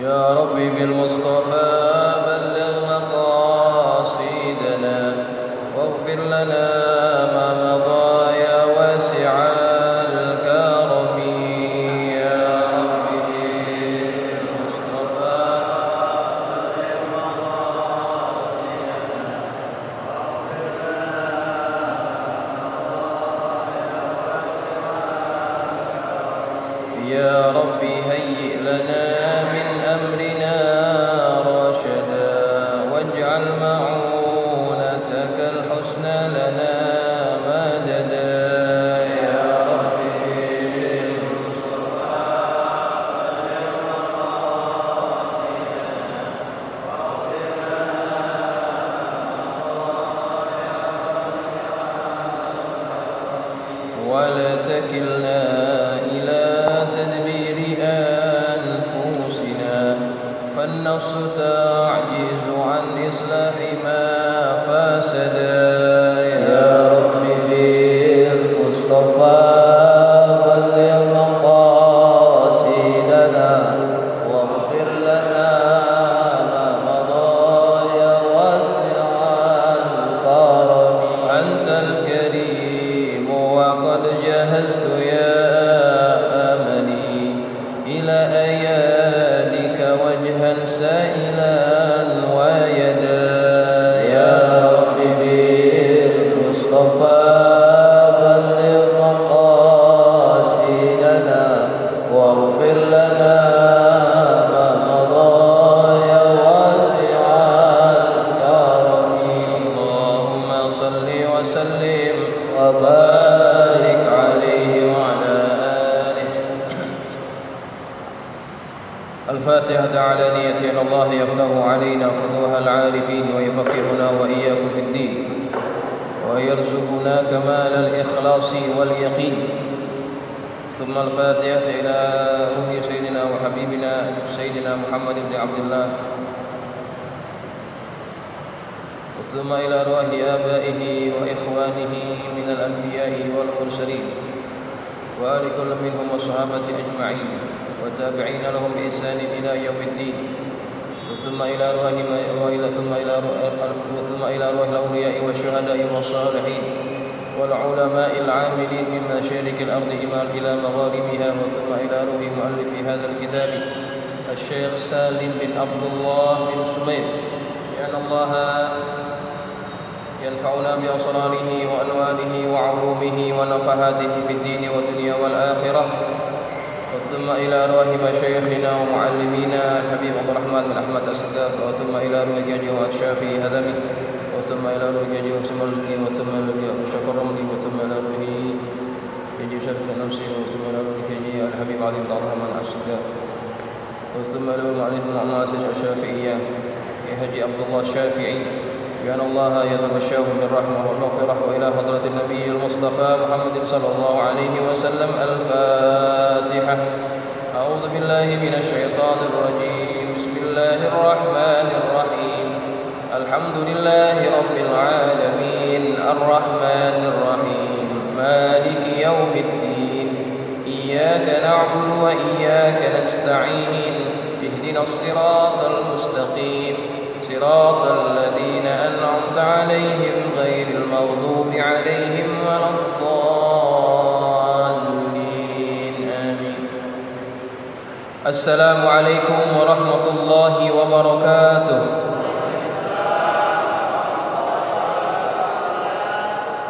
يا ربي بالمصطفى بلغ مقاصدنا واغفر لنا ما مضى يا واسع الكرم. يا ربي بالمصطفى بلغ مقاصدنا واغفر لنا يا ربي هيئ لنا من أمرنا رشدا واجعل معونتك الحسنى لنا مددا. يا ربي بالمصطفى بلغ مقاصدنا واغفر لنا ولا تكلنا إلى تدبير أنفسنا فالنفس تعجز عن إصلاح ما فسدا. يا رب بالمصطفى بلغ مقاصدنا واغفر لنا ما مضى يا واسع الكرم. أنت الكريم وقد جهزت يا أملي إلى أيادك وجها سائلا ويدا. يا رب بالمصطفى بلغ مقاصدنا واغفر لنا ما مضى يا واسع الكرم. اللهم صل وسلم وبارك عليه وعلى آله. الفاتحة على نية أن الله يفتح علينا فتوح العارفين ويفقهنا وإياكم في الدين ويرزقنا كمال الإخلاص واليقين. ثم الفاتحة إلى روح سيدنا وحبيبنا سيدنا محمد بن عبد الله ثم إلى أرواح آبائه وإخوانه من الأنبياء والمرسلين وآل كل منهم والصحابة أجمعين والتابعين لهم بإحسان إلى يوم الدين. ثم إلى أرواح الأولياء والشهداء والصالحين والعلماء العاملين من مشارق الأرض إلى مغاربها. وثم إلى روح مؤلف هذا الكتاب الشيخ سالم بن عبد الله بن سمير لأن الله ينفعنا بأسراره وأنواره وعلومه ونفحاته في الدين والدنيا والآخرة. ثم إلى أرواح مشايخنا ومعلمينا الحبيب عبد الرحمن بن أحمد السقاف. وثم إلى أرواح جاجي الشافعي هذمي. وثم إلى أرواح جاجي وسملكي. وثم إلى أرواح شكر رملي. وثم إلى أرواح جاجي شافعي نفسي. وثم إلى أرواح جاجي الحبيب علي بن عبد الرحمن السقاف. وثم إلى معلم المؤسسة الشافعية يهجي عبد الله الشافعي بأن الله يتغشاه بالرحمة والمغفرة. وإلى حضرة النبي المصطفى محمد صلى الله عليه وسلم. الفاتحة. أعوذ بالله من الشيطان الرجيم. بسم الله الرحمن الرحيم. الحمد لله رب العالمين الرحمن الرحيم مالك يوم الدين إياك نعبد وإياك نستعين اهدنا الصراط المستقيم صراط الذين أنعمت عليهم غير المغضوب عليهم ولا الضالين آمين. السلام عليكم ورحمة الله وبركاته.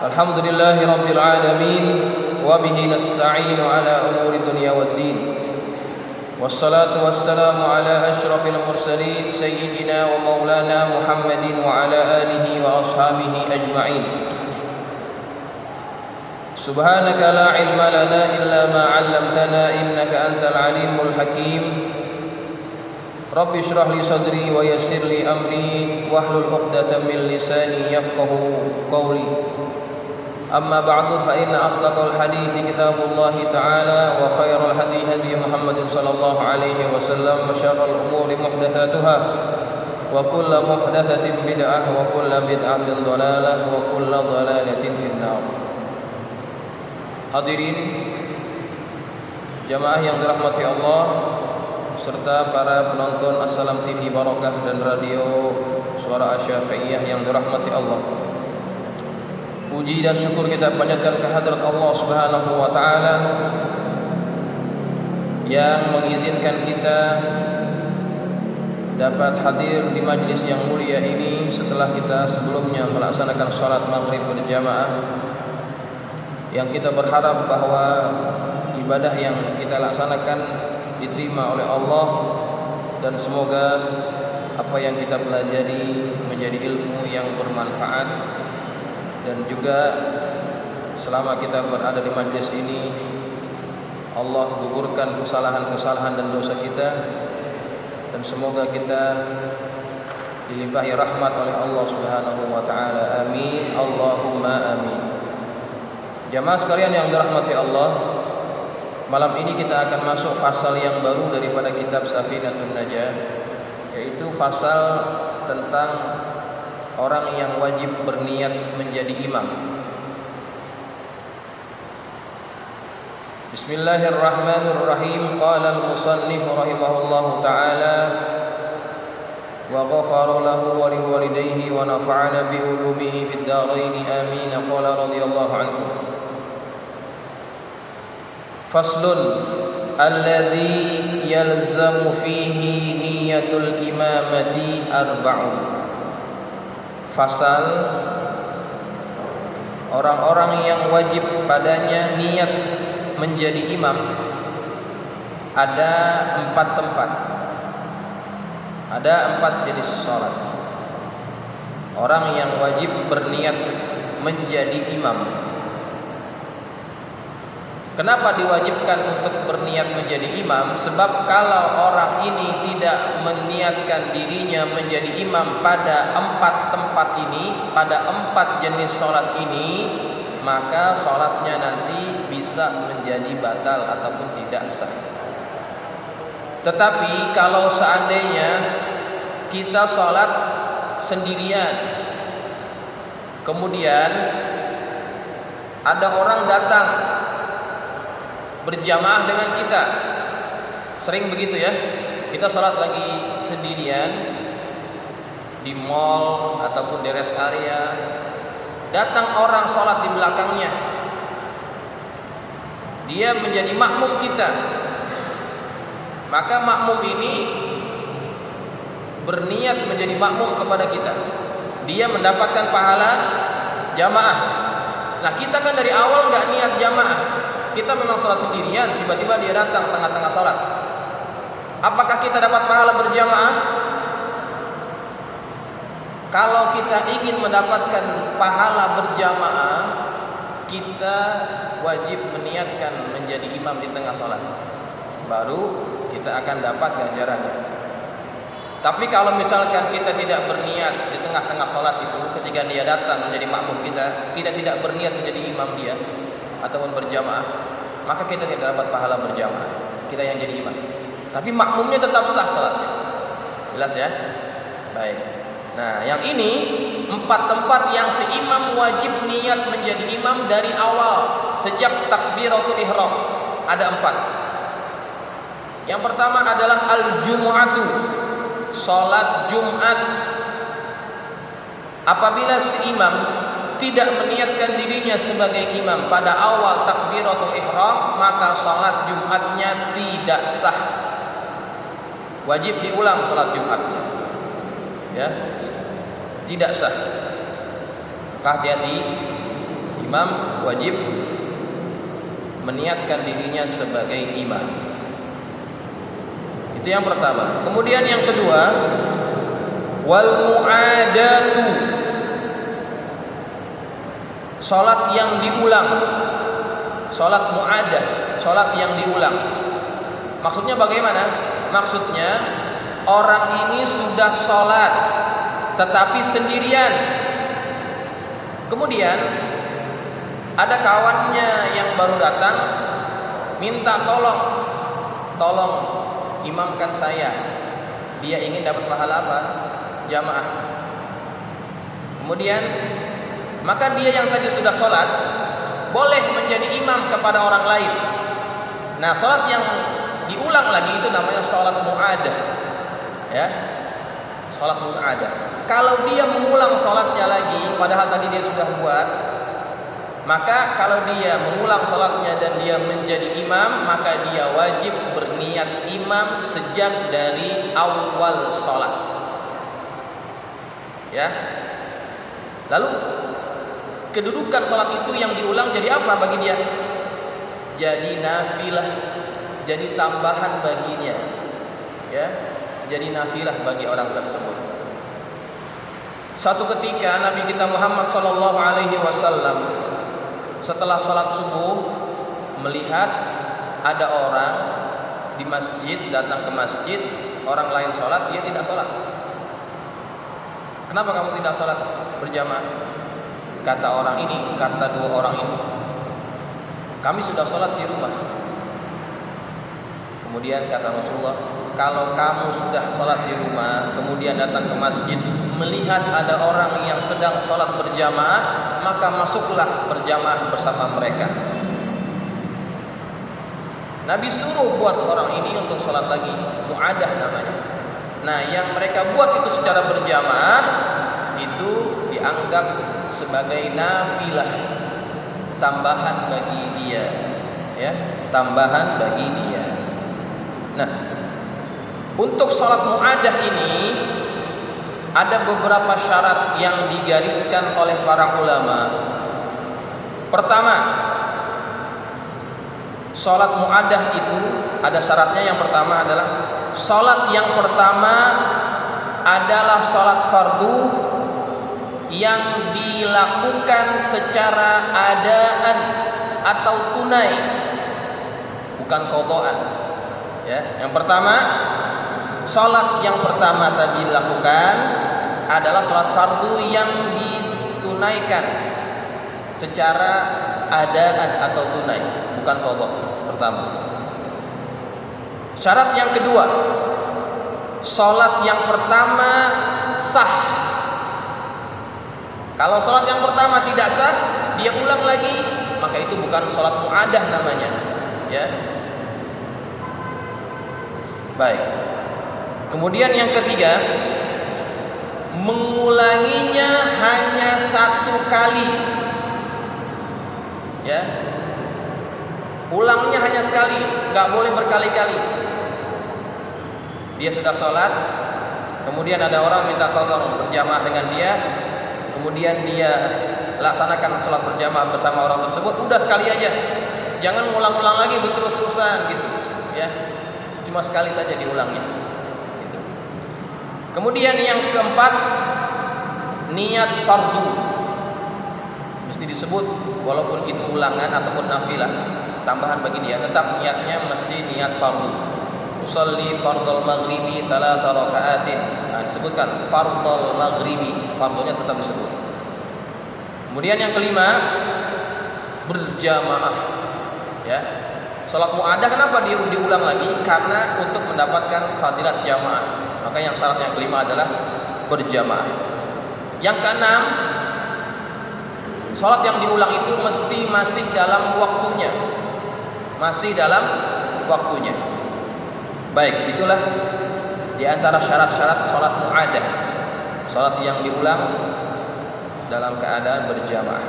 الحمد لله رب العالمين وبه نستعين على أمور الدنيا والدين والصلاة والسلام على أشرف المرسلين سيدنا ومولانا محمد وعلى آله وأصحابه أجمعين. سبحانك لا علم لنا إلا ما علمتنا إنك أنت العليم الحكيم. رب اشرح لي صدري ويسر لي أمري واحلل عقدة من لساني يفقه قولي. أما بعد فإن أصدق الحديث كتاب الله تعالى وخير الهدي هدي محمد صلى الله عليه وسلم وشر الأمور محدثاتها وكل محدثة بدعة وكل بدعة ضلالة وكل ضلالة في النار. Hadirin jamaah yang dirahmati Allah serta para penonton Assalam TV Barakah dan radio Suara Asy-Syafi'iyah yang dirahmati Allah. Puji dan syukur kita panjatkan kehadrat Allah Subhanahu wa taala yang mengizinkan kita dapat hadir di majlis yang mulia ini setelah kita sebelumnya melaksanakan salat maghrib berjamaah, yang kita berharap bahwa ibadah yang kita laksanakan diterima oleh Allah, dan semoga apa yang kita pelajari menjadi ilmu yang bermanfaat, dan juga selama kita berada di majlis ini Allah gugurkan kesalahan-kesalahan dan dosa kita, dan semoga kita dilimpahi rahmat oleh Allah Subhanahu wa taala. Amin, Allahumma amin. Jamaah sekalian yang dirahmati Allah, malam ini kita akan masuk fasal yang baru daripada kitab Safinatun Najah, yaitu fasal tentang orang yang wajib berniat menjadi imam. Bismillahirrahmanirrahim. Qala al-musannif rahimahullahu ta'ala wa ghafara lahu wa liwalidayhi wa nafa'ana bi ulumihi fid dharain amin. Qala radhiyallahu anhu. Faslun alladhi yalzamu fihi niyatul imamati arba'un. Fasal orang-orang yang wajib padanya niat menjadi imam, ada 4 tempat, ada 4 jenis sholat. Orang yang wajib berniat menjadi imam. Kenapa diwajibkan untuk berniat menjadi imam? Sebab kalau orang ini tidak meniatkan dirinya menjadi imam pada 4 tempat ini, pada 4 jenis sholat ini, maka sholatnya nanti bisa menjadi batal ataupun tidak sah. Tetapi kalau seandainya kita sholat sendirian, kemudian ada orang datang berjamaah dengan kita, sering begitu ya, kita sholat lagi sendirian di mall ataupun di rest area, datang orang sholat di belakangnya, dia menjadi makmum kita, maka makmum ini berniat menjadi makmum kepada kita, dia mendapatkan pahala jamaah. Nah kita kan dari awal nggak niat jamaah, kita memang sholat sendirian, tiba-tiba dia datang tengah-tengah sholat, apakah kita dapat pahala berjamaah? Kalau kita ingin mendapatkan pahala berjamaah, kita wajib meniatkan menjadi imam di tengah sholat, baru kita akan dapat ganjarannya. Tapi kalau misalkan kita tidak berniat di tengah-tengah sholat itu, ketika dia datang menjadi makmum kita tidak berniat menjadi imam dia ataupun berjamaah, maka kita tidak dapat pahala berjamaah, kita yang jadi imam. Tapi makmumnya tetap sah sholatnya. Jelas ya? Baik. Nah, yang ini 4 tempat yang si imam wajib niat menjadi imam dari awal, sejak takbiratul ihram. Ada 4. Yang pertama adalah al-jumu'atu, salat Jumat. Apabila si imam tidak meniatkan dirinya sebagai imam pada awal takbiratul ihram, maka salat Jumatnya tidak sah. Wajib diulang salat Jumatnya. Ya. Tidak sah. Maka hati-hati, imam wajib meniatkan dirinya sebagai imam. Itu yang pertama. Kemudian yang kedua, wal mu'adatu, salat yang diulang. Salat mu'adah, salat yang diulang. Maksudnya bagaimana? Maksudnya orang ini sudah salat tetapi sendirian, kemudian ada kawannya yang baru datang minta tolong imamkan saya. Dia ingin dapat pahala apa? Jamaah. Kemudian maka dia yang tadi sudah sholat boleh menjadi imam kepada orang lain. Nah, sholat yang diulang lagi, itu namanya sholat mu'adah. Ya, sholat mu'adah. Kalau dia mengulang sholatnya lagi, padahal tadi dia sudah buat, maka kalau dia mengulang sholatnya dan dia menjadi imam, maka dia wajib berniat imam sejak dari awal sholat. Ya. Lalu kedudukan sholat itu yang diulang jadi apa bagi dia? Jadi nafilah, jadi tambahan baginya. Ya, jadi nafilah bagi orang tersebut. Satu ketika Nabi kita Muhammad SAW setelah sholat subuh melihat ada orang di masjid, datang ke masjid, orang lain sholat, dia tidak sholat. Kenapa kamu tidak sholat berjamaah? Kata orang ini, kata dua orang ini, kami sudah sholat di rumah. Kemudian kata Rasulullah, kalau kamu sudah sholat di rumah, kemudian datang ke masjid, melihat ada orang yang sedang sholat berjamaah, maka masuklah berjamaah bersama mereka. Nabi suruh buat orang ini untuk sholat lagi, mu'adah namanya. Nah, yang mereka buat itu secara berjamaah, itu dianggap sebagai nafilah, tambahan bagi dia, ya, tambahan bagi dia. Nah, untuk sholat mu'adah ini ada beberapa syarat yang digariskan oleh para ulama. Pertama, sholat mu'adah itu ada syaratnya. Yang pertama adalah sholat yang pertama adalah sholat fardu yang dilakukan secara adaan atau tunai, bukan qadhaan. Ya, yang pertama, sholat yang pertama tadi dilakukan adalah sholat fardu yang ditunaikan secara adaan atau tunai, bukan qadha. Pertama. Syarat yang kedua, sholat yang pertama sah. Kalau sholat yang pertama tidak sah, dia ulang lagi, maka itu bukan sholat mu'adah namanya. Ya. Baik. Kemudian yang ketiga, mengulanginya hanya satu kali. Ya, ulangnya hanya sekali, nggak boleh berkali-kali. Dia sudah sholat, kemudian ada orang minta tolong berjamaah dengan dia, kemudian dia laksanakan sholat berjamaah bersama orang tersebut, udah sekali aja, jangan ulang-ulang lagi berterus-terusan gitu. Ya, cuma sekali saja diulangnya. Kemudian yang keempat, niat fardu mesti disebut, walaupun itu ulangan ataupun nafilah, tambahan bagi dia, tetap niatnya mesti niat fardu. Usolli fardal maghribi 3 raka'atin. Nah, disebutkan fardal maghribi, fardunya tetap disebut. Kemudian yang kelima, berjamaah. Ya, sholat mu'adah kenapa diulang lagi? Karena untuk mendapatkan fadilat jamaah. Maka yang syarat yang kelima adalah berjamaah. Yang keenam, sholat yang diulang itu mesti masih dalam waktunya. Masih dalam waktunya. Baik, itulah di antara syarat-syarat sholat mu'adah. Sholat yang diulang dalam keadaan berjamaah.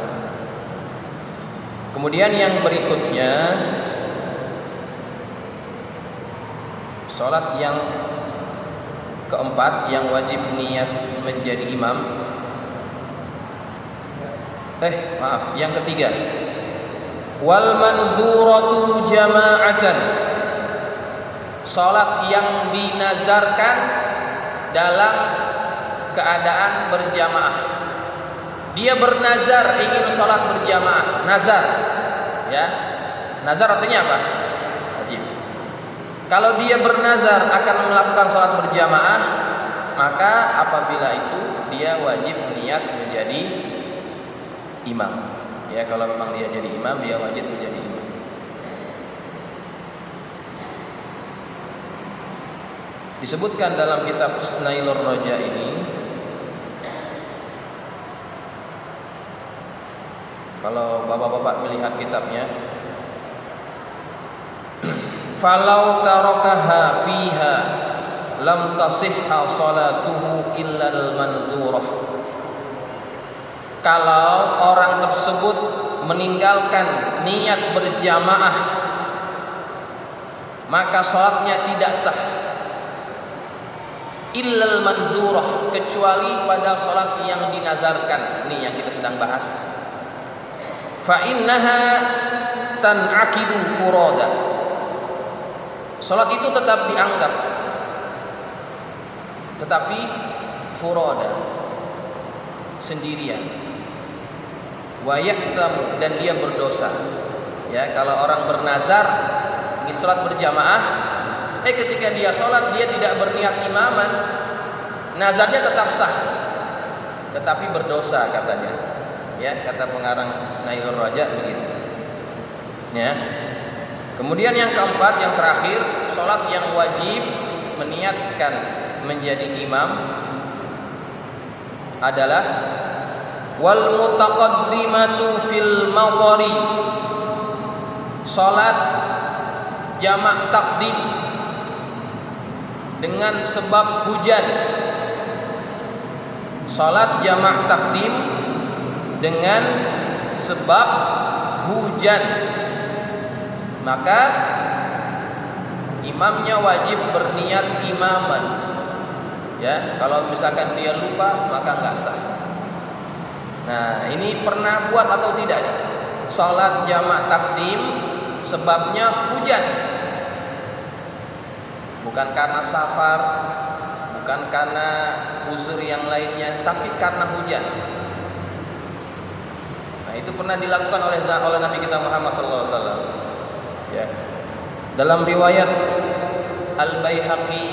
Kemudian yang berikutnya, sholat yang keempat yang wajib niat menjadi imam. Yang ketiga, wal manduratu jama'atan, salat yang dinazarkan dalam keadaan berjamaah. Dia bernazar ingin salat berjamaah, nazar. Ya. Nazar artinya apa? Wajib. Kalau dia bernazar akan melakukan salat berjamaah, maka apabila itu dia wajib niat menjadi imam. Ya, kalau memang dia jadi imam, dia wajib menjadi imam. Disebutkan dalam kitab Nailur Raja ini, kalau bapak-bapak melihat kitabnya, falau tarakaha fiha lam tasihha salatuhu illa al-mandurah. Kalau orang tersebut meninggalkan niat berjamaah, maka salatnya tidak sah. Illal mandurah, kecuali pada salat yang dinazarkan. Ini yang kita sedang bahas. Fa innaha tan'aqidu furada. Salat itu tetap dianggap, tetapi furada, sendirian. Wa ya'thamu, dan dia berdosa. Ya, kalau orang bernazar ingin salat berjamaah, ketika dia sholat dia tidak berniat imaman, nazarnya tetap sah, tetapi berdosa katanya. Ya, kata pengarang Nailur Raja begitu. Ya. Kemudian yang keempat, yang terakhir, sholat yang wajib meniatkan menjadi imam adalah wal mutaqaddimatu fil mawari, sholat jamak takdim dengan sebab hujan. Salat jamak takdim dengan sebab hujan, maka imamnya wajib berniat imaman. Ya, kalau misalkan dia lupa maka enggak sah. Nah, ini pernah buat atau tidak? Salat jamak takdim sebabnya hujan. Bukan karena safar, bukan karena uzur yang lainnya, tapi karena hujan. Nah, itu pernah dilakukan oleh Nabi kita Muhammad SAW. Ya. Dalam riwayat Al-Baihaqi,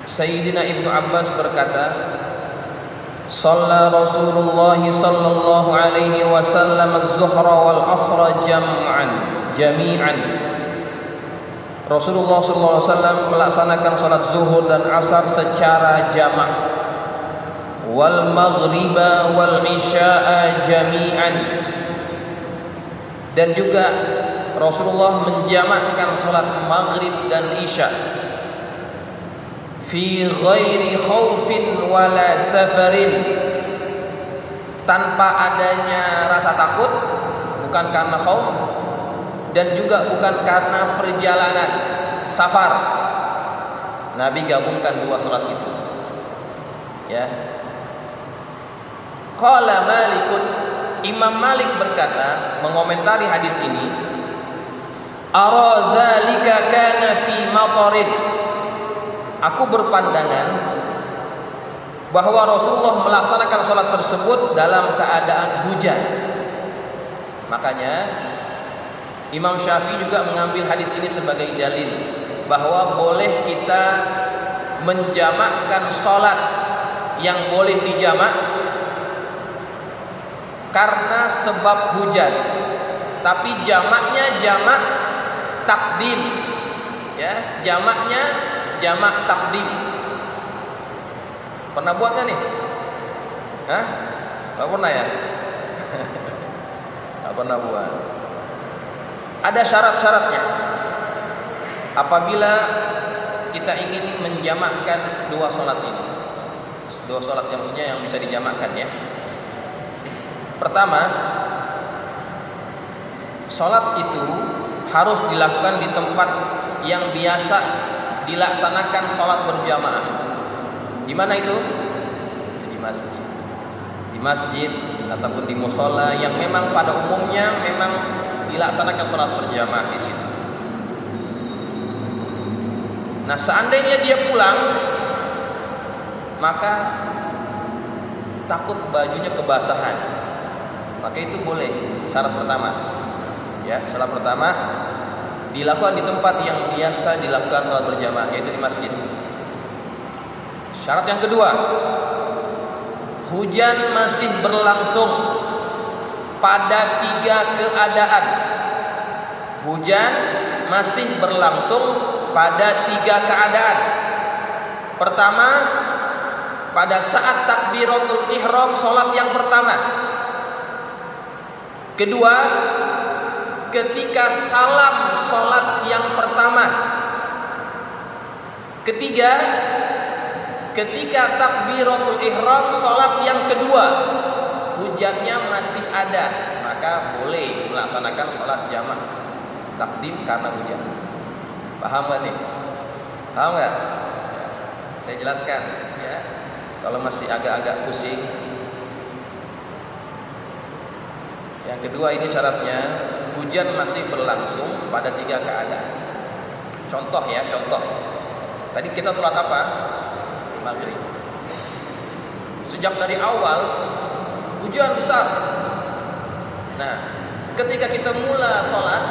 Sayyidina Ibnu Abbas berkata, "Shalla Rasulullah sallallahu alaihi wasallam az-zuhra wal asra jami'an." Rasulullah SAW melaksanakan salat zuhur dan asar secara jamak, wal maghriba wal isya'a jami'an, dan juga Rasulullah menjamakkan salat maghrib dan isya fi ghairi khaufin wala safarin, tanpa adanya rasa takut, bukan karena khauf dan juga bukan karena perjalanan safar. Nabi gabungkan dua salat itu. Ya. Qala Malikun, Imam Malik berkata mengomentari hadis ini, ara dzalika kana fi matarin. Aku berpandangan bahwa Rasulullah melaksanakan salat tersebut dalam keadaan hujan. Makanya Imam Syafi'i juga mengambil hadis ini sebagai dalil bahwa boleh kita menjamakkan salat yang boleh dijamak karena sebab hujan, tapi jamaknya jamak takdim. Ya, jamaknya jamak takdim. Pernah buat nggak nih? Hah? Nggak pernah ya? Nggak pernah buat. Ada syarat-syaratnya. Apabila kita ingin menjamakkan dua salat ini, dua salat yang punya yang bisa dijamakkan ya. Pertama, salat itu harus dilakukan di tempat yang biasa dilaksanakan salat berjamaah. Di mana itu? Di masjid. Di masjid ataupun di mushola yang memang pada umumnya memang dilaksanakan salat berjamaah di situ. Nah, seandainya dia pulang, maka takut bajunya kebasahan, maka itu boleh. Syarat pertama, ya, syarat pertama dilakukan di tempat yang biasa dilakukan salat berjamaah, yaitu di masjid. Syarat yang kedua, hujan masih berlangsung pada tiga keadaan. Hujan masih berlangsung pada tiga keadaan. Pertama, pada saat takbiratul ihram salat yang pertama. Kedua, ketika salam sholat yang pertama. Ketiga, ketika takbiratul ihram sholat yang kedua, hujannya masih ada, maka boleh melaksanakan sholat jamak takdim karena hujan. Paham gak nih? Paham gak? Saya jelaskan ya. Kalau masih agak-agak pusing. Yang kedua ini syaratnya, hujan masih berlangsung pada 3 keadaan. Contoh ya, contoh. Tadi kita sholat apa? Maghrib. Sejak dari awal hujan besar. Nah, ketika kita mula sholat,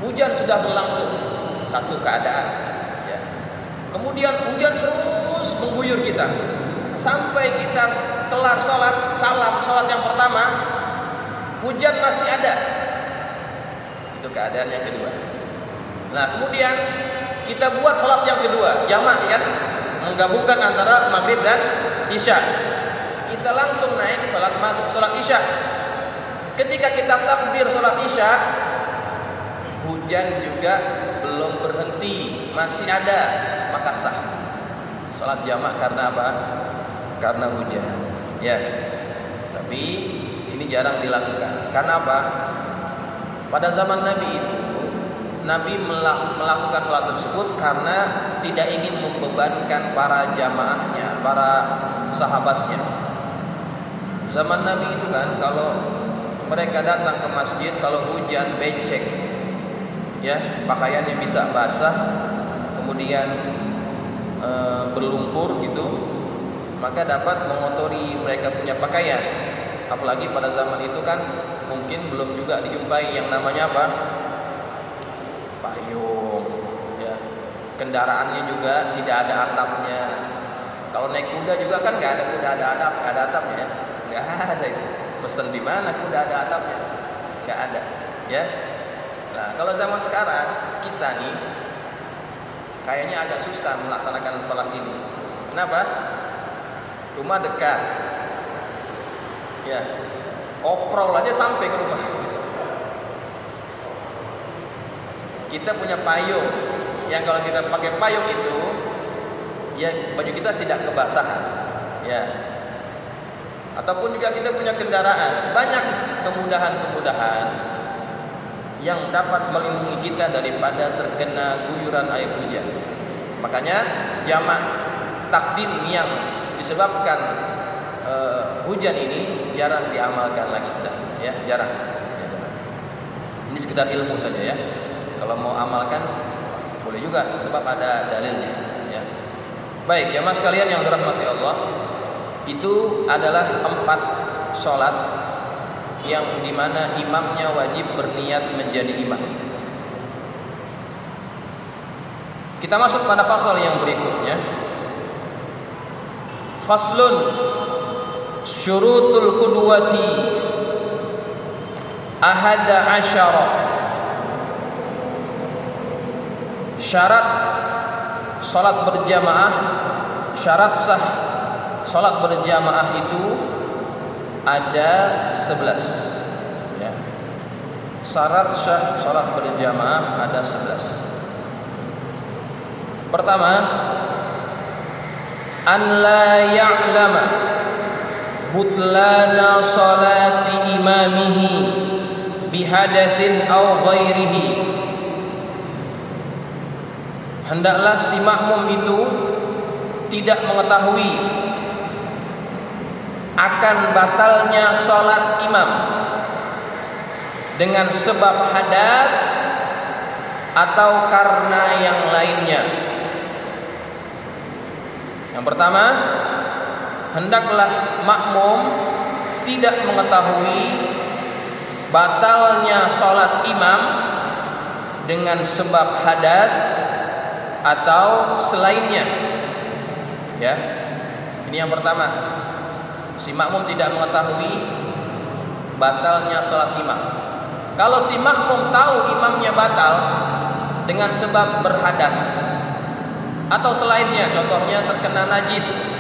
hujan sudah berlangsung. Satu keadaan ya. Kemudian hujan terus mengguyur kita sampai kita kelar sholat, salam sholat yang pertama, hujan masih ada. Itu keadaan yang kedua. Nah, kemudian kita buat sholat yang kedua, jamak kan, menggabungkan antara maghrib dan isya. Kita langsung naik sholat maghrib, sholat isya. Ketika kita takbir sholat isya, hujan juga belum berhenti, masih ada, maka sah sholat jamak. Karena apa? Karena hujan ya. Tapi ini jarang dilakukan. Karena apa? Pada zaman Nabi itu, Nabi melakukan sholat tersebut karena tidak ingin membebankan para jamaahnya, para sahabatnya. Zaman Nabi itu kan, kalau mereka datang ke masjid, kalau hujan becek ya, pakaiannya bisa basah, kemudian berlumpur gitu, maka dapat mengotori mereka punya pakaian. Apalagi pada zaman itu kan mungkin belum juga dijumpai yang namanya apa? Payung ya. Kendaraannya juga tidak ada atapnya. Kalau naik kuda juga kan nggak ada kuda ada atapnya ya. Nggak ada itu. Pesen di mana kuda ada atapnya? Nggak ada ya. Nah, kalau zaman sekarang kita nih kayaknya agak susah melaksanakan sholat ini. Kenapa? Rumah dekat ya, oprol aja sampai ke rumah. Kita punya payung yang kalau kita pakai payung itu ya baju kita tidak kebasahan ya. Ataupun juga kita punya kendaraan, banyak kemudahan-kemudahan yang dapat melindungi kita daripada terkena guyuran air hujan. Makanya jamak takdim yang disebabkan hujan ini jarang diamalkan lagi sudah ya, jarang. Ini sekedar ilmu saja ya. Kalau mau amalkan boleh juga sebab ada dalilnya ya. Baik, jamaah sekalian yang dirahmati Allah, itu adalah 4 sholat yang dimana imamnya wajib berniat menjadi imam. Kita masuk pada pasal yang berikutnya. Faslun syurutul qudwati ahada asyara. Syarat salat berjamaah, syarat sah salat berjamaah itu ada 11 ya. Syarat sah salat berjamaah ada 11. Pertama, an la ya'lama butlana salati imamihi bihadatsin aw ghairihi. Hendaklah si makmum itu tidak mengetahui akan batalnya salat imam dengan sebab hadas atau karena yang lainnya. Yang pertama, hendaklah makmum tidak mengetahui batalnya salat imam dengan sebab hadas atau selainnya. Ya. Ini yang pertama. Si makmum tidak mengetahui batalnya salat imam. Kalau si makmum tahu imamnya batal dengan sebab berhadas atau selainnya, contohnya terkena najis,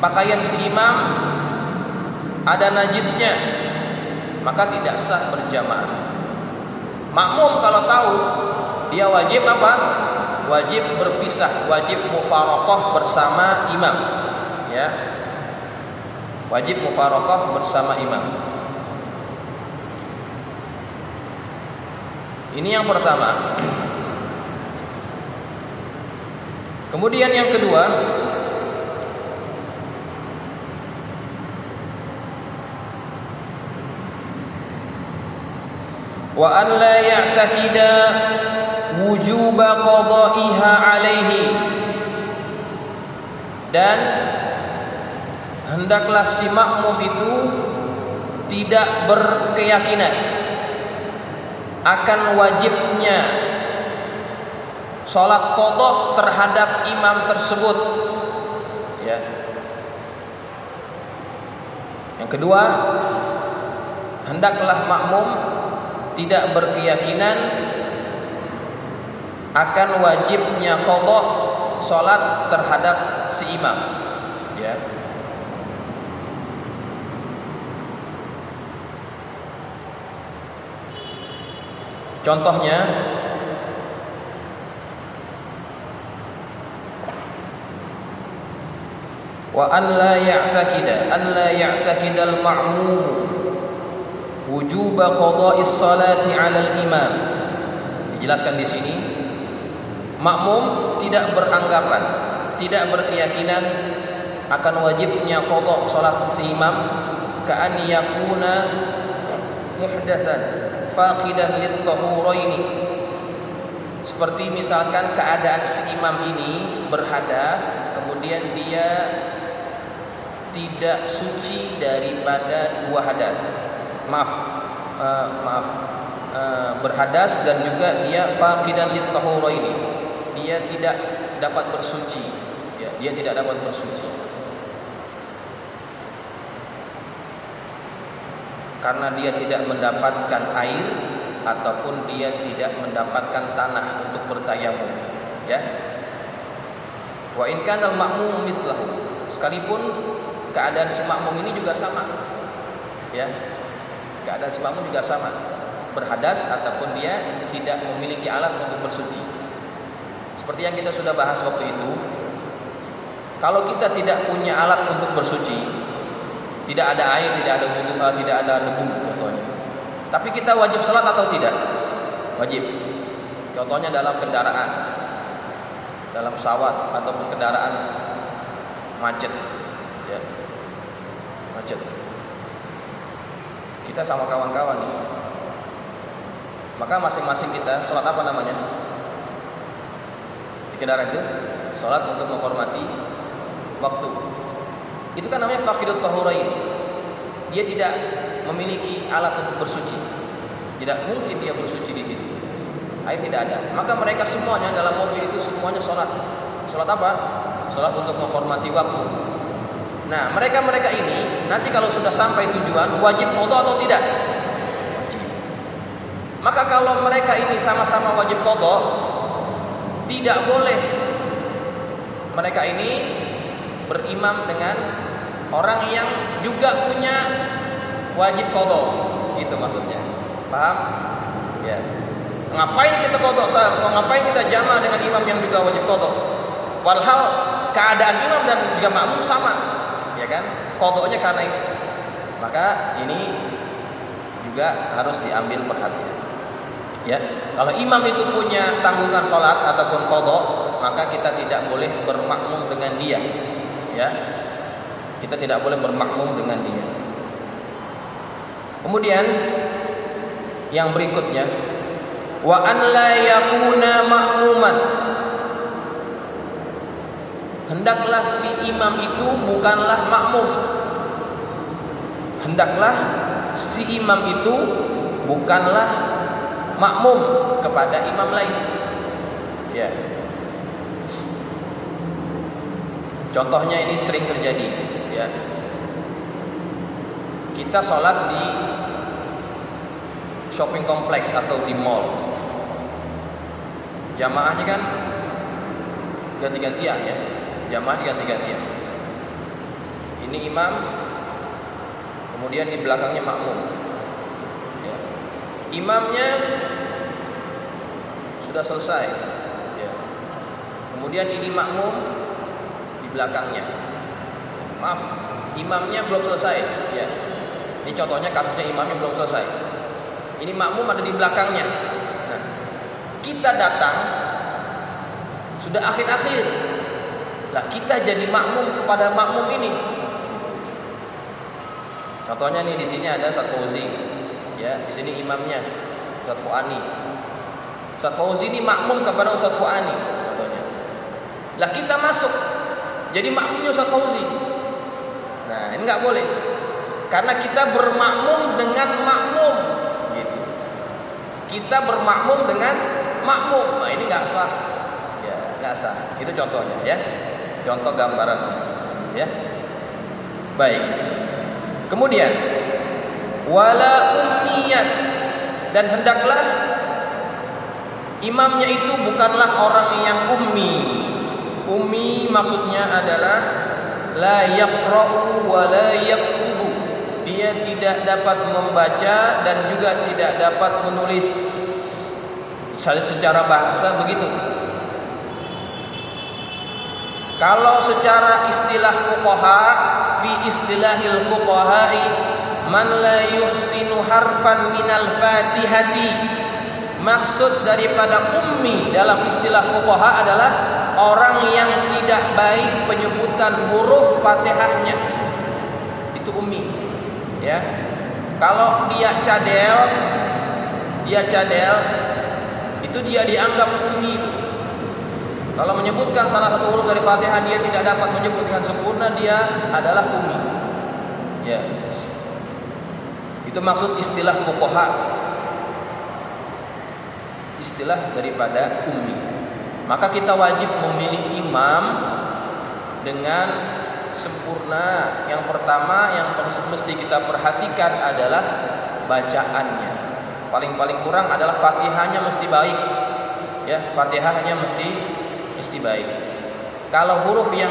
pakaian si imam ada najisnya, maka tidak sah berjamaah. Makmum kalau tahu dia wajib apa? Wajib berpisah, wajib mufaraqah bersama imam. Ya. Wajib mufaraqah bersama imam. Ini yang pertama. Kemudian yang kedua, wa an la ya'taqida wujuba qada'iha alaihi, dan hendaklah si makmum itu tidak berkeyakinan akan wajibnya salat qada terhadap imam tersebut. Ya. Yang kedua, hendaklah makmum tidak berkeyakinan akan wajibnya qada salat terhadap si imam. Ya. Contohnya, wa an la ya'taqida al-ma'mum wujuba qada'is salati 'ala al-imam. Dijelaskan di sini, makmum tidak beranggapan, tidak berkeyakinan akan wajibnya qada' salat si imam, ka'an yakuna muhdatsan faqidan lit-tahuraini, seperti misalkan keadaan si imam ini berhadas, kemudian dia tidak suci daripada dua hadas. Berhadas dan juga dia faqidan lit-tahuraini, dia tidak dapat bersuci. Ya, dia tidak dapat bersuci karena dia tidak mendapatkan air ataupun dia tidak mendapatkan tanah untuk bertayamum. Ya. Wa in kana al-ma'mum mithlahu, sekalipun keadaan si makmum ini juga sama. Ya. Keadaan si makmum juga sama, berhadas ataupun dia tidak memiliki alat untuk bersuci. Seperti yang kita sudah bahas waktu itu, kalau kita tidak punya alat untuk bersuci, tidak ada air, tidak ada wudu, tidak ada debu contohnya, tapi kita wajib salat atau tidak? Wajib. Contohnya dalam kendaraan, dalam pesawat ataupun kendaraan macet, ya, macet. Kita sama kawan-kawan nih, maka masing-masing kita salat apa namanya? Di kendaraan itu salat untuk menghormati waktu. Itu kan namanya faqidut tahurain. Dia tidak memiliki alat untuk bersuci. Tidak mungkin dia bersuci di situ. Air tidak ada. Maka mereka semuanya dalam mobil itu semuanya salat. Salat apa? Salat untuk menghormati waktu. Nah, mereka ini nanti kalau sudah sampai tujuan wajib qada atau tidak? Wajib. Maka kalau mereka ini sama-sama wajib qada, tidak boleh mereka ini berimam dengan orang yang juga punya wajib qada. Itu maksudnya. Paham? Ya. Ngapain kita qada? Ngapain kita jamaah dengan imam yang juga wajib qada? Walhal keadaan imam dan juga makmum sama. Ya kan? Qadanya karena itu. Maka ini juga harus diambil perhatian. Ya. Kalau imam itu punya tanggungan salat ataupun qada, maka kita tidak boleh bermakmum dengan dia. Ya, kita tidak boleh bermakmum dengan dia. Kemudian yang berikutnya, wa an la yakuna ma'muman, hendaklah si imam itu bukanlah makmum. Hendaklah si imam itu bukanlah makmum kepada imam lain. Ya. Contohnya ini sering terjadi, ya. Kita sholat di shopping kompleks atau di mall. Jamaahnya kan ganti-gantian, ya. Jamaah ganti-gantian. Ini imam, kemudian di belakangnya makmum. Ya. Imamnya sudah selesai. Ya. Kemudian ini makmum di belakangnya. Maaf, imamnya belum selesai. Ya. Ini contohnya kasusnya imamnya belum selesai. Ini makmum ada di belakangnya. Nah, kita datang sudah akhir-akhir. Lah kita jadi makmum kepada makmum ini. Contohnya nih di sini ada Ustaz Fauzi, ya di sini imamnya Ustaz Fuani. Ustaz Fauzi ini makmum kepada Ustaz Fuani, contohnya. Lah kita masuk jadi makmumnya Ustaz Fauzi. Nah ini nggak boleh, karena kita bermakmum dengan makmum, gitu. Kita bermakmum dengan makmum, nah ini nggak sah, ya nggak sah. Itu contohnya, ya, contoh gambaran, ya. Baik. Kemudian wala ummiyat, dan hendaklah imamnya itu bukanlah orang yang ummi. Ummi maksudnya adalah la yaqra'u wa la yaktubu. Dia tidak dapat membaca dan juga tidak dapat menulis. Secara bahasa begitu. Kalau secara istilah fuqaha, fi istilahil fuqaha'i man la yuhsinu harfan minal fatihati. Maksud daripada ummi dalam istilah fuqaha adalah orang yang tidak baik penyebutan huruf Fatihahnya. Itu ummi, ya. Kalau dia cadel, itu dia dianggap ummi itu. Kalau menyebutkan salah satu huruf dari Fatihah dia tidak dapat menyebut dengan sempurna, dia adalah ummi. Ya. Itu maksud istilah fuqaha. Istilah daripada ummi. Maka kita wajib memilih imam dengan sempurna. Yang pertama yang mesti kita perhatikan adalah bacaannya. Paling kurang adalah Fatihahnya mesti baik. Ya, Fatihahnya mesti baik. Kalau huruf yang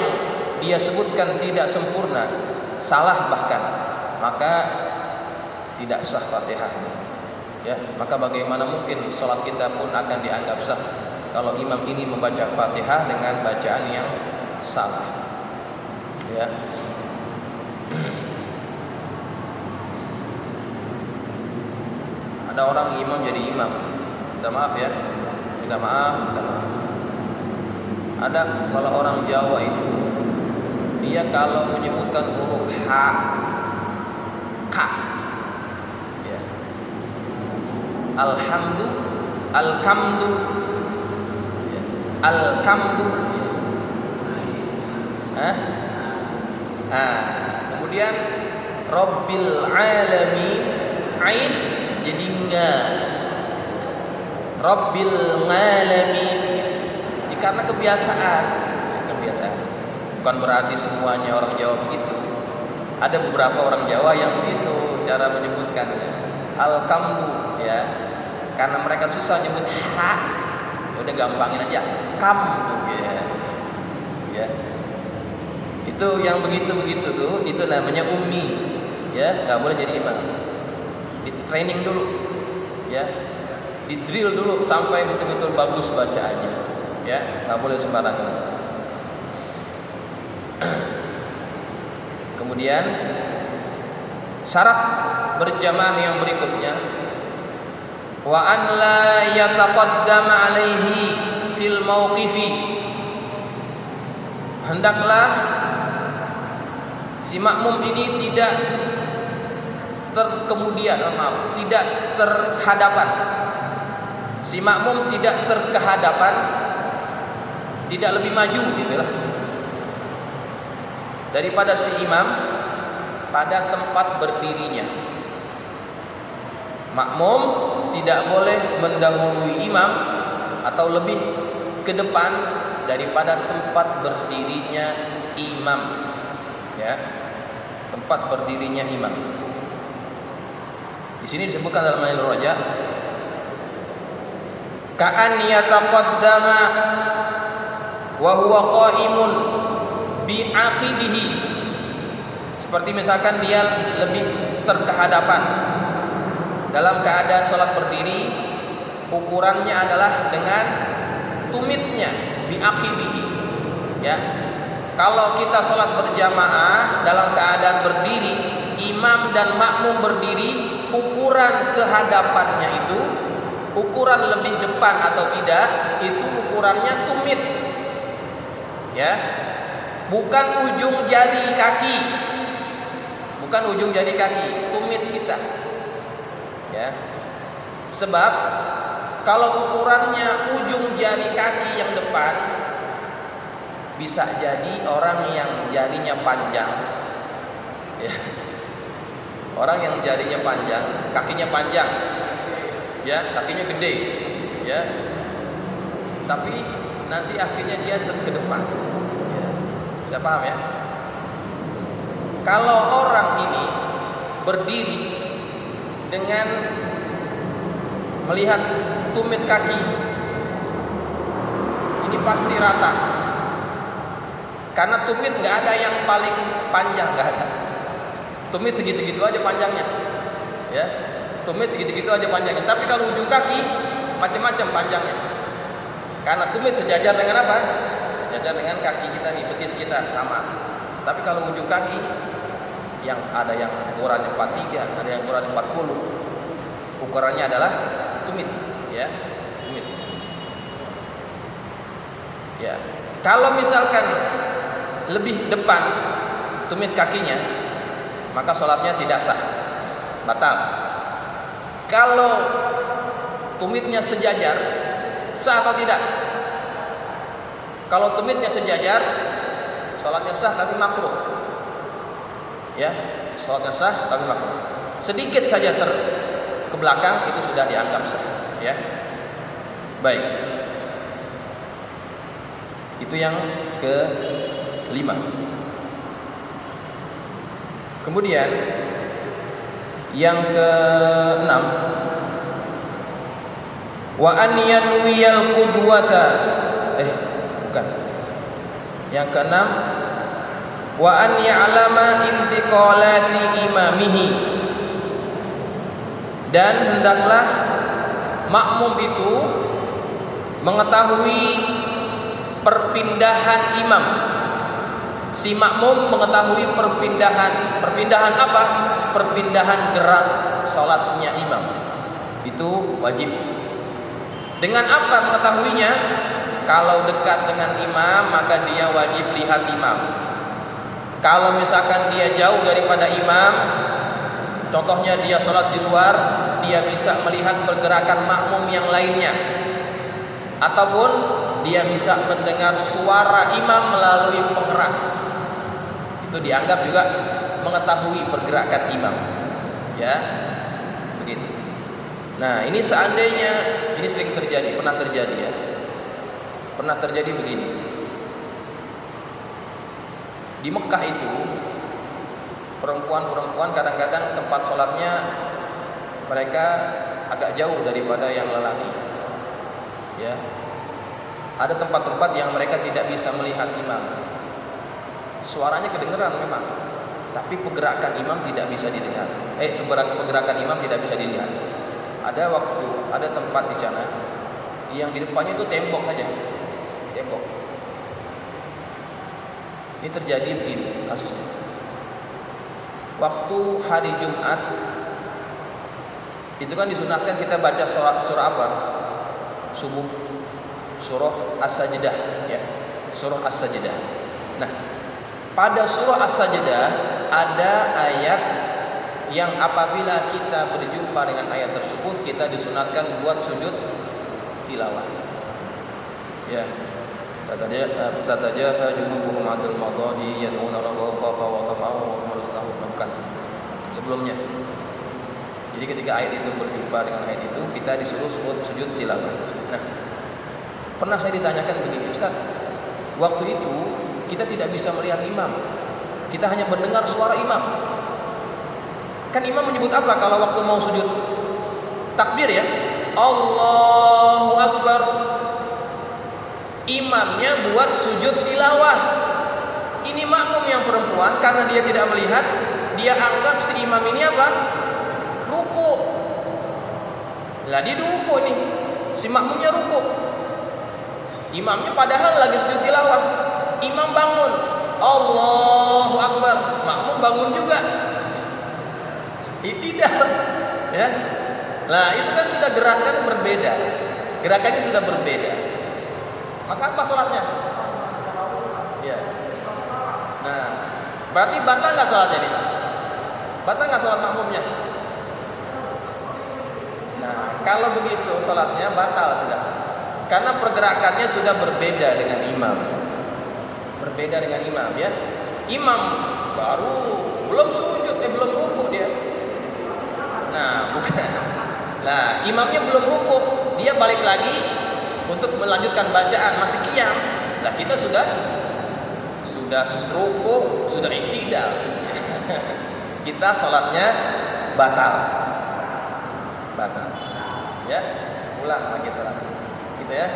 dia sebutkan tidak sempurna, salah bahkan, maka tidak sah Fatihahnya. Ya, maka bagaimana mungkin sholat kita pun akan dianggap sah kalau imam ini membaca Fatihah dengan bacaan yang salah. Ya. Ada orang imam jadi imam. Minta maaf ya. Minta maaf. Ada kalau orang Jawa itu dia kalau menyebutkan huruf H, K, ya. Alhamdu, ya. Alhamdu, kemudian Rabbil alamin, ain jadi nga, Rabbil alamin. Karena kebiasaan. Bukan berarti semuanya orang Jawa begitu. Ada beberapa orang Jawa yang begitu cara menyebutkannya. Al-kamdu, ya. Karena mereka susah nyebut h, udah gampangin aja kamdu, ya. Ya. Itu yang begitu tuh, itu namanya ummi, ya. Nggak boleh jadi imam. Di training dulu, ya. Di drill dulu sampai betul-betul bagus bacaannya. Ya, nggak boleh sembarangan. Kemudian syarat berjamaah yang berikutnya, wa an la yataqaddam alaihi fil mauqifi. Hendaklah si makmum ini tidak tidak terhadapan. Si makmum tidak terkehadapan, tidak lebih maju gitulah daripada si imam pada tempat berdirinya. Makmum tidak boleh mendahului imam atau lebih ke depan daripada tempat berdirinya imam, ya, tempat berdirinya imam. Di sini disebutkan dalam Nailur Raja, ka'an yataqaddama wa huwa qa'imun bi'aqibihi. Seperti misalkan dia lebih terkehadapan dalam keadaan sholat berdiri, ukurannya adalah dengan tumitnya biaqibihi. Ya. Kalau kita sholat berjamaah dalam keadaan berdiri, imam dan makmum berdiri, ukuran kehadapannya itu, ukuran lebih depan atau tidak, itu ukurannya tumit. Ya. Bukan ujung jari kaki. Bukan ujung jari kaki, tumit kita. Ya. Sebab kalau ukurannya ujung jari kaki yang depan, bisa jadi orang yang jarinya panjang, ya. Orang yang jarinya panjang, kakinya panjang, ya, kakinya gede, ya. Tapi nanti akhirnya dia ke depan. Ya. Bisa paham ya? Kalau orang ini berdiri dengan melihat tumit kaki, ini pasti rata. Karena tumit nggak ada yang paling panjang, nggak ada. Tumit segitu-gitu aja panjangnya, ya. Tumit segitu-gitu aja panjangnya. Tapi kalau ujung kaki macam-macam panjangnya. Karena tumit sejajar dengan apa? Sejajar dengan kaki kita nih, betis kita sama. Tapi kalau ujung kaki yang ada yang ukurannya 43, ada yang ukuran 40, ukurannya adalah tumit, ya. Tumit. Ya. Kalau misalkan lebih depan tumit kakinya, maka sholatnya tidak sah, batal. Kalau tumitnya sejajar, sah atau tidak? Kalau tumitnya sejajar, sholatnya sah tapi makruh. Ya, sholatnya sah tapi makruh. Sedikit saja ke belakang itu sudah dianggap sah. Ya, baik. Itu yang ke-5. Kemudian yang ke-6, wa an yanwiyal qudwata. Bukan. Yang ke-6, wa an ya'lama intiqalati imamihi. Dan hendaklah makmum itu mengetahui perpindahan imam. Si makmum mengetahui perpindahan apa? Perpindahan gerak salatnya imam. Itu wajib. Dengan apa mengetahuinya? Kalau dekat dengan imam, maka dia wajib lihat imam. Kalau misalkan dia jauh daripada imam, contohnya dia salat di luar, dia bisa melihat pergerakan makmum yang lainnya. Ataupun dia bisa mendengar suara imam melalui pengeras. Itu dianggap juga mengetahui pergerakan imam. Ya, begitu. Nah, ini seandainya, ini sering terjadi, pernah terjadi ya. Pernah terjadi begini. Di Mekah itu, perempuan-perempuan kadang-kadang tempat sholatnya mereka agak jauh daripada yang lelaki. Ya. Ada tempat-tempat yang mereka tidak bisa melihat imam. Suaranya kedengeran memang, tapi pergerakan imam tidak bisa didengar. Pergerakan imam tidak bisa dilihat. Ada tempat di sana yang di depannya itu tembok saja. Tembok. Ini terjadi begini kasusnya. Waktu hari Jumat itu kan disunahkan kita baca surah apa? Subuh. Surah As-Sajdah, ya. Surah As-Sajdah. Nah, pada surah As-Sajdah ada ayat yang apabila kita berjumpa dengan ayat tersebut, kita disunatkan buat sujud tilawah. Ya. Tatajafa junubuhum 'anil madaji yad'una rabbahum khawfan wa tama'an wa hum bukan. Sebelumnya. Jadi ketika ayat itu berjumpa dengan ayat itu, kita disuruh sujud tilawah. Nah, pernah saya ditanyakan begini, Ustaz, waktu itu kita tidak bisa melihat imam, kita hanya mendengar suara imam. Kan imam menyebut apa kalau waktu mau sujud? Takbir ya, Allahu Akbar. Imamnya buat sujud tilawah. Ini makmum yang perempuan, karena dia tidak melihat, dia anggap si imam ini apa? Ruku. Lah dia ruku nih. Si makmumnya ruku. Imamnya padahal lagi sujud tilawah. Imam bangun, Allahu Akbar, makmum bangun juga. I'tidal, ya. Nah, itu kan sudah gerakan berbeda. Gerakannya sudah berbeda. Maka apa salatnya? Ya. Nah, berarti batal nggak salatnya nih? Batal nggak salat makmumnya? Nah, kalau begitu salatnya batal sudah. Karena pergerakannya sudah berbeda dengan imam. Berbeda dengan imam, ya. Imam baru belum sujud, belum rukuk dia. Nah, bukan. Nah, imamnya belum rukuk, dia balik lagi untuk melanjutkan bacaan, masih qiyam. Nah, kita sudah rukuk, sudah i'tidal. Kita salatnya batal. Batal. Ya, ulang lagi salat. Gitu ya.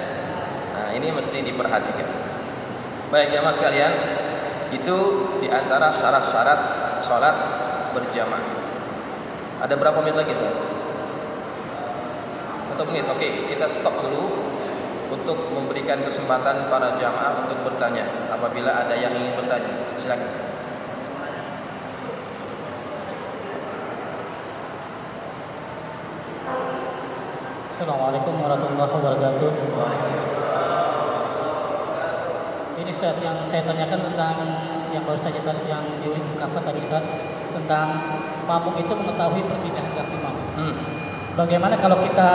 Nah, ini mesti diperhatikan. Baik jamaah sekalian, itu diantara syarat-syarat salat berjamaah. Ada berapa menit lagi, Ustaz? 1 menit. Oke, kita stop dulu untuk memberikan kesempatan para jamaah untuk bertanya. Apabila ada yang ingin bertanya, silakan. Assalamualaikum warahmatullahi wabarakatuh. Ini Ustaz, yang saya tanyakan tentang yang baru saja yang diungkapkan tadi Ustaz, tentang makmum itu mengetahui perpindahan kaki imam. Bagaimana kalau kita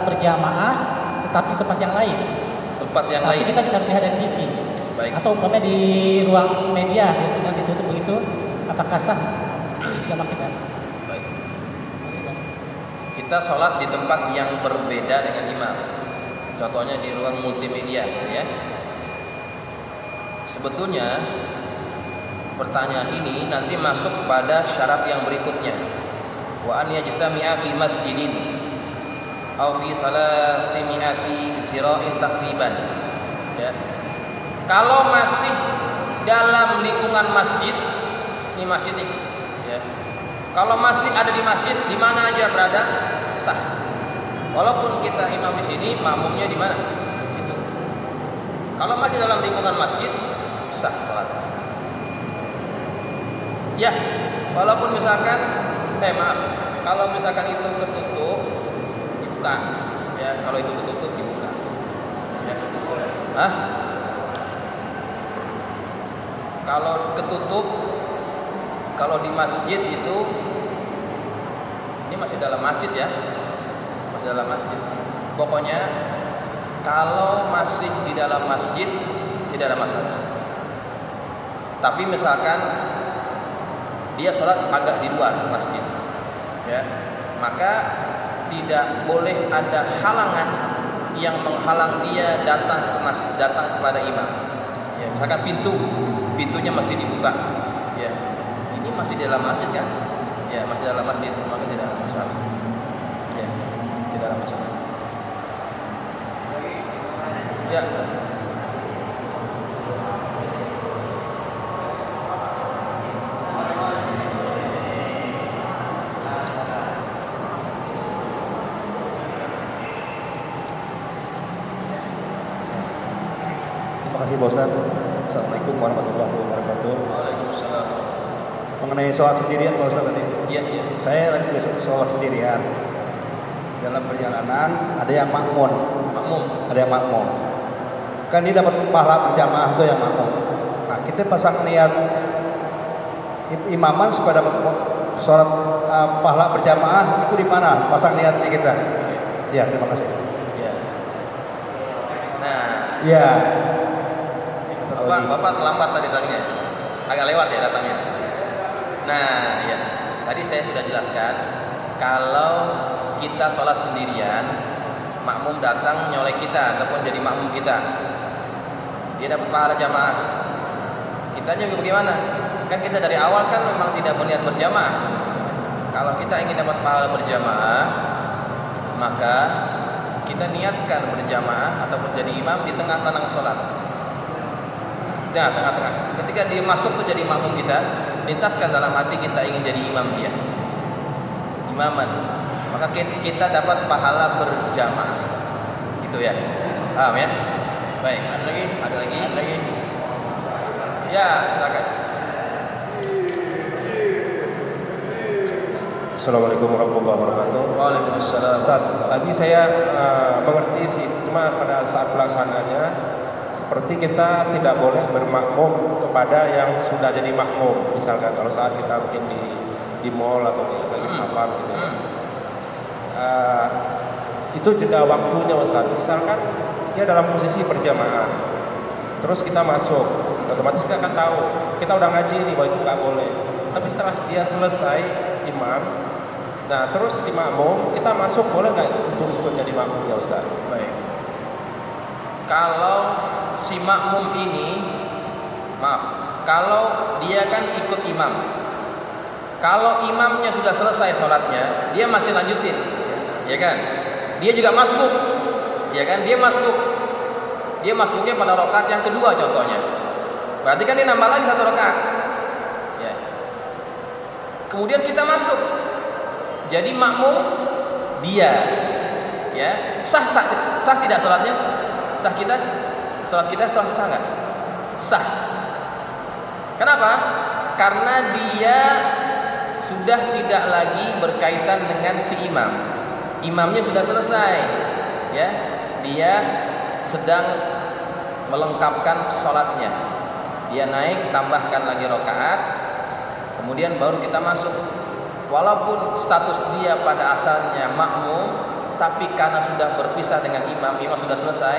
berjamaah tetapi di tempat yang lain? Tempat yang lain. Kita bisa melihat dari TV. Baik. Atau umpamanya di ruang media gitu kan, ditutup begitu, apakah sah jamaah kita? Baik. Kita sholat di tempat yang berbeda dengan imam. Contohnya di ruang multimedia, ya. Sebetulnya pertanyaan ini nanti masuk pada syarat yang berikutnya. Wa an yajtami'a fi masjidin aw fi salati mi'ati sira'in takriban. Ya. Kalau masih dalam lingkungan masjid, ini masjid nih, ya. Kalau masih ada di masjid, di mana aja berada, sah. Walaupun kita imam di sini, makmumnya di mana? Situ. Kalau masih dalam lingkungan masjid, sah salat. Ya, walaupun misalkan, kalau misalkan itu ketutup, dibuka. Ya, kalau itu ketutup, dibuka. Ya. Kalau ketutup, kalau di masjid itu, ini masih dalam masjid ya, masih dalam masjid. Pokoknya kalau masih di dalam masjid tidak ada masalah. Tapi misalkan dia sholat agak di luar masjid, ya, maka tidak boleh ada halangan yang menghalang dia datang ke masjid, datang kepada imam. Ya, misalkan pintunya masih dibuka, ya, ini masih dalam masjid kan? Ya, masih dalam masjid, maka tidak ada masalah. Ya, tidak ada masalah. Ya. Terima kasih Pak Ustaz. Assalamualaikum warahmatullahi wabarakatuh. Waalaikumsalam. Mengenai sholat sendirian Pak Ustaz tadi. Iya. Saya lagi sholat sendirian. Dalam perjalanan ada yang makmum. Ada yang makmum. Kan dia dapat pahala berjamaah itu yang makmum. Nah, kita pasang niat imaman supaya dapat sholat pahala berjamaah itu di mana? Pasang niatnya kita. Ya, terima kasih. Ya. Nah, ya. Bapak terlambat tadi datangnya, agak lewat ya datangnya. Nah, ya, tadi saya sudah jelaskan kalau kita sholat sendirian, makmum datang nyolek kita ataupun jadi makmum kita, dia dapat pahala jamaah. Kitanya bagaimana? Kan kita dari awal kan memang tidak berniat berjamaah. Kalau kita ingin dapat pahala berjamaah, maka kita niatkan berjamaah ataupun jadi imam di tengah-tengah sholat. Nah, tengah-tengah. Ketika dia masuk tuh jadi makmum kita, lintaskan dalam hati kita ingin jadi imam dia, imaman. Maka kita dapat pahala berjamaah. Gitu Gitu ya. Paham ya? Baik. Ada lagi? Ada lagi? Ada lagi. Ya, silakan. Assalamualaikum warahmatullahi wabarakatuh. Waalaikumsalam. Ustaz, tadi saya mengerti sih, cuma pada saat pelaksananya seperti kita tidak boleh bermakmum kepada yang sudah jadi makmum. Misalkan kalau saat kita mungkin di mall atau di lagi safar gitu. Itu jeda waktunya Ustaz. Misalkan dia dalam posisi berjamaah, terus kita masuk, otomatis kita akan tahu kita udah ngaji nih bahwa itu nggak boleh. Tapi setelah dia selesai imam, nah terus si makmum kita masuk boleh nggak untuk ikut jadi makmum ya Ustaz? Baik. Kalau si makmum ini, maaf, kalau dia kan ikut imam, kalau imamnya sudah selesai sholatnya, dia masih lanjutin, ya kan? Dia juga masbuk, ya kan? Dia masbuknya pada rakaat yang kedua contohnya. Berarti kan dia nambah lagi 1 rakaat. Ya. Kemudian kita masuk, jadi makmum dia, ya sah tidak sholatnya? Sah kita? Sholat kita sah nggak? Sah. Kenapa? Karena dia sudah tidak lagi berkaitan dengan si imam. Imamnya sudah selesai, ya. Dia sedang melengkapkan sholatnya. Dia naik, tambahkan lagi rakaat, kemudian baru kita masuk. Walaupun status dia pada asalnya makmum, tapi karena sudah berpisah dengan imam sudah selesai,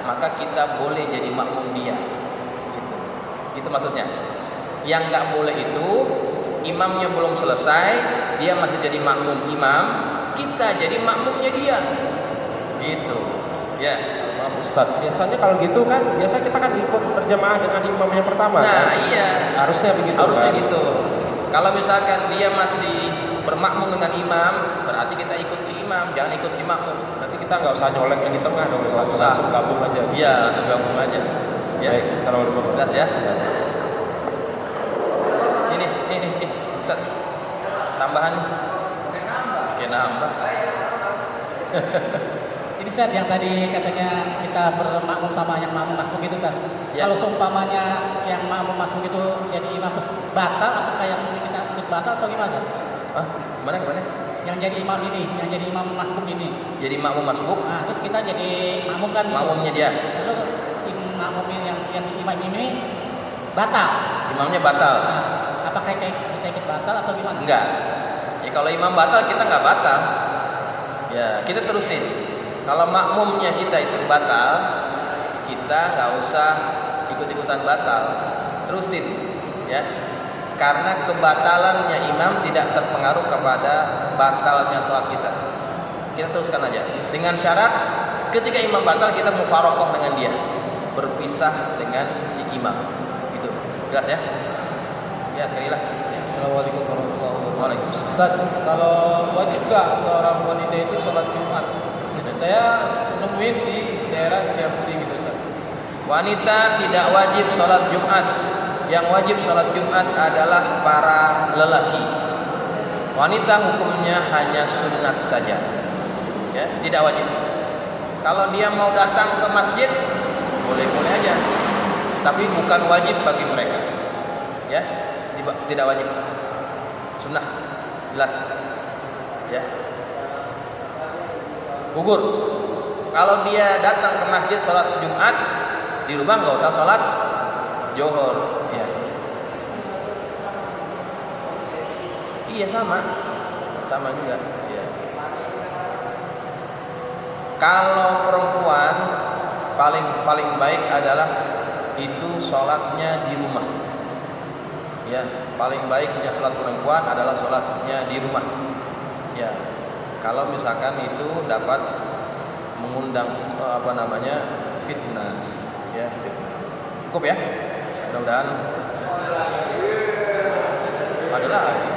maka kita boleh jadi makmum dia. Itu maksudnya. Yang nggak boleh itu, imamnya belum selesai, dia masih jadi makmum imam, kita jadi makmumnya dia. Gitu. Ya. Maaf Ustaz, biasanya kalau gitu kan, biasa kita kan ikut berjamaah dengan imam yang pertama. Nah, kan? iya. Harusnya begitu. Harusnya kan? gitu. Kalau misalkan dia masih bermakmum dengan imam, berarti kita ikut si imam, jangan ikut si makmum. Nanti kita nggak usah nyolek yang di tengah dong Ustaz, Nggak usah. langsung gabung aja. Iya, langsung gabung aja. Ya. Baik, assalamualaikum. Jelas ya. Ini. Ustaz. Tambahan. Oke, nambah. Ini Ustaz yang tadi katanya kita bermakmum sama yang makmum masuk itu kan. Ya. Kalau seumpamanya yang makmum masuk itu jadi imam batal, apakah yang kita ikut batal atau gimana? Hah? Gimana? Yang jadi imam ini, yang jadi imam masuk ini. Jadi makmum masbuk, Nah, terus kita jadi makmum kan. makmumnya dia. Lalu makmum yang imam ini batal. Imamnya batal. Nah, apakah kita ikut batal atau gimana? Enggak. Ya kalau imam batal kita enggak batal. Ya, kita terusin. Kalau makmumnya kita itu batal, kita nggak usah ikut-ikutan batal, terusin, ya. Karena kebatalannya imam tidak terpengaruh kepada batalnya sholat kita. Kita teruskan aja. Dengan syarat, ketika imam batal kita mufarokoh dengan dia, berpisah dengan si imam. Gitu, jelas ya? Ya sekali lah. Ya. Assalamualaikum warahmatullahi wabarakatuh. Waalaikumsalam. Ustaz, kalau wajib gak seorang wanita itu sholat Jumat? Saya nemuin di daerah Setiabudi gitu Ustaz. Wanita tidak wajib sholat Jumat. Yang wajib sholat Jumat adalah para lelaki. Wanita hukumnya hanya sunat saja, ya, tidak wajib. Kalau dia mau datang ke masjid, boleh-boleh aja, tapi bukan wajib bagi mereka, ya, tidak wajib, sunnah, jelas, ya. Gugur. Kalau dia datang ke masjid sholat Jumat, di rumah nggak usah sholat Johor, ya. Iya sama juga. Ya. Kalau perempuan paling baik adalah itu sholatnya di rumah. Ya, paling baiknya sholat perempuan adalah sholatnya di rumah. Ya. Kalau misalkan itu dapat mengundang fitnah, ya. Cukup ya, mudah-mudahan. Ada lagi.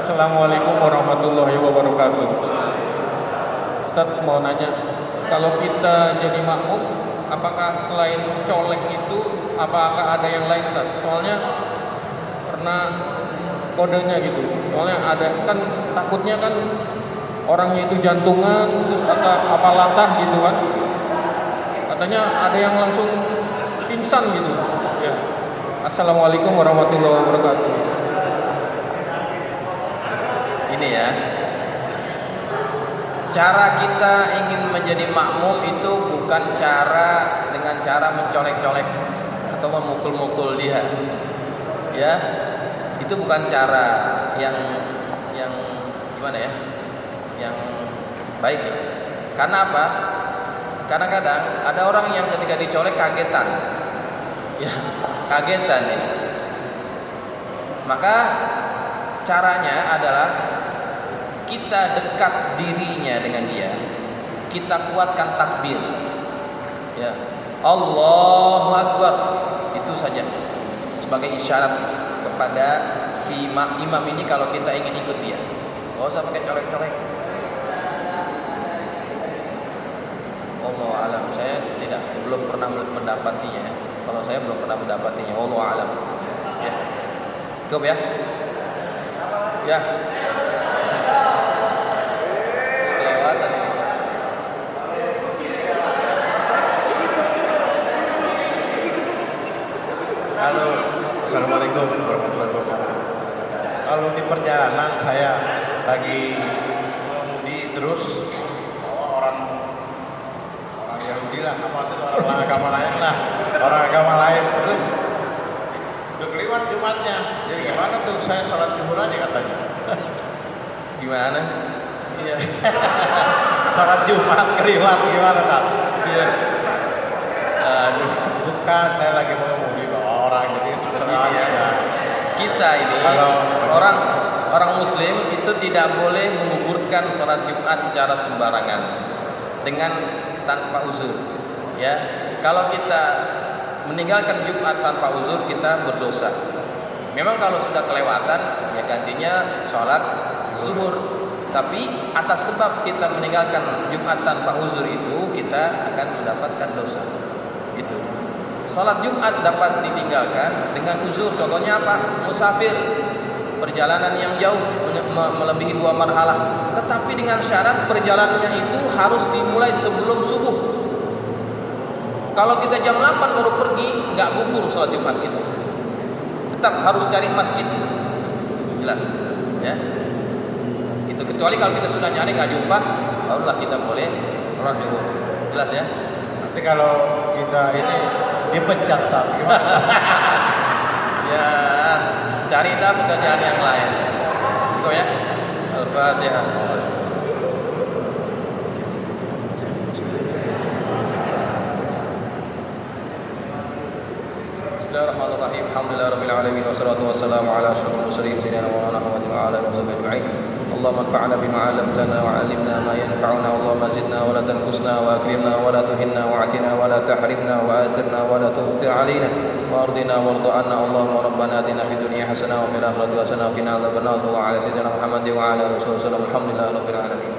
Assalamualaikum warahmatullahi wabarakatuh. Ustaz mau nanya, kalau kita jadi makmum, apakah selain colek itu, apakah ada yang lain Ustaz? Soalnya karena kodenya gitu. Soalnya ada kan takutnya kan orangnya itu jantungan terus apa latah gitu kan. Katanya ada yang langsung pingsan gitu. Ya. Assalamualaikum warahmatullahi wabarakatuh. Ini ya. Cara kita ingin menjadi makmum itu bukan dengan cara mencolek-colek atau memukul-mukul dia. Ya. Itu bukan cara yang gimana ya? Yang baik. Karena apa? Karena kadang ada orang yang ketika dicolek kagetan. Ya, kagetan ini. Maka caranya adalah kita dekat dirinya dengan dia. Kita kuatkan takbir. Ya. Allahu Akbar. Itu saja. Sebagai isyarat kepada si imam ini kalau kita ingin ikut dia. Enggak usah pakai colek-colek. Allah alam, saya belum pernah mendapatinya. Kalau saya belum pernah mendapatinya, Allah alam. Ya. Cukup ya? Ya. Kelewatan ini. Halo, assalamualaikum warahmatullahi wabarakatuh. Kalau di perjalanan saya lagi mengemudi terus orang Yahudi lah, apa itu orang agama lain lah, orang agama lain terus udah kelewat Jumatnya. Jadi gimana tuh saya sholat zuhur aja katanya. Gimana? Iya. Sholat Jumat kelewat gimana tak? Iya. Aduh. Bukan, saya lagi mengemudi orang jadi Ya. Kita ini orang Muslim itu tidak boleh menggugurkan sholat Jumat secara sembarangan dengan tanpa uzur. Ya, kalau kita meninggalkan Jumat tanpa uzur kita berdosa. Memang kalau sudah kelewatan ya gantinya sholat zuhur. Tapi atas sebab kita meninggalkan Jumat tanpa uzur itu kita akan mendapatkan dosa. Itu. Salat Jumat dapat ditinggalkan dengan uzur. Contohnya apa? Musafir, perjalanan yang jauh melebihi 2 marhalah. Tetapi dengan syarat perjalanannya itu harus dimulai sebelum subuh. Kalau kita jam 8 baru pergi, nggak gugur salat Jumat itu. Tetap harus cari masjid. Jelas, ya. Itu kecuali kalau kita sudah nyari nggak jumpa, barulah kita boleh salat zuhur. Jelas ya. Nanti kalau kita ini dipecat tak gimana? Ya, cari dah pekerjaan yang lain. Itu ya. Al-Fatihah. Bismillahirrahmanirrahim. Alhamdulillahirabbil alamin wassalatu wassalamu ala asyrofil mursalin sayyidina Maulana Muhammadin wa ala alihi washabbihi ajma'in. اللهم انفعنا بما علمتنا وعلمنا ما ينفعنا اللهم زدنا ولا تنقصنا واكرمنا ولا تهنا واعتنا ولا تحرمنا واثرنا ولا تؤثر علينا وارضنا وارض عنا اللهم ربنا اتنا في الدنيا حسنه وفي الاخره حسنه وقنا عذاب النار وصلى الله على سيدنا محمد وعلى اله وصحبه وسلم الحمد لله رب العالمين.